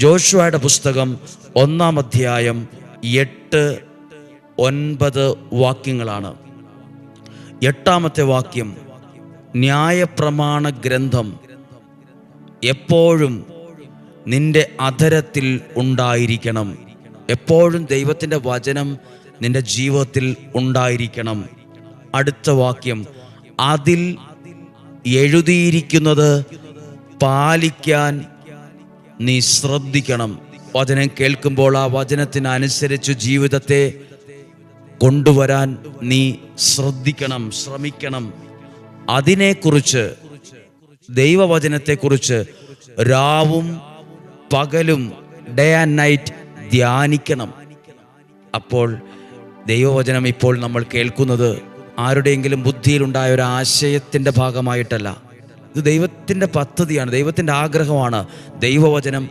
ജോഷുവയുടെ പുസ്തകം 1-ാം അധ്യായം 8-9 വാക്യങ്ങളാണ്. 8-ാമത്തെ വാക്യം, ന്യായപ്രമാണ ഗ്രന്ഥം എപ്പോഴും നിന്റെ അധരത്തിൽ ഉണ്ടായിരിക്കണം. എപ്പോഴും ദൈവത്തിൻ്റെ വചനം നിന്റെ ജീവിതത്തിൽ ഉണ്ടായിരിക്കണം. അടുത്ത വാക്യം, അതിൽ എഴുതിയിരിക്കുന്നത് പാലിക്കാൻ നീ ശ്രദ്ധിക്കണം. വചനം കേൾക്കുമ്പോൾ ആ വചനത്തിനനുസരിച്ച് ജീവിതത്തെ കൊണ്ടുവരാൻ നീ ശ്രദ്ധിക്കണം, ശ്രമിക്കണം. അതിനെക്കുറിച്ച്, ദൈവവചനത്തെക്കുറിച്ച് രാവും പകലും, ഡേ ആൻഡ് നൈറ്റ് ധ്യാനിക്കണം. അപ്പോൾ ദൈവവചനം ഇപ്പോൾ നമ്മൾ കേൾക്കുന്നത് ആരുടെയെങ്കിലും ബുദ്ധിയിലുണ്ടായ ഒരു ആശയത്തിൻ്റെ ഭാഗമായിട്ടല്ല. ഇത് ദൈവത്തിൻ്റെ പദ്ധതിയാണ്, ദൈവത്തിൻ്റെ ആഗ്രഹമാണ്. ദൈവവചനം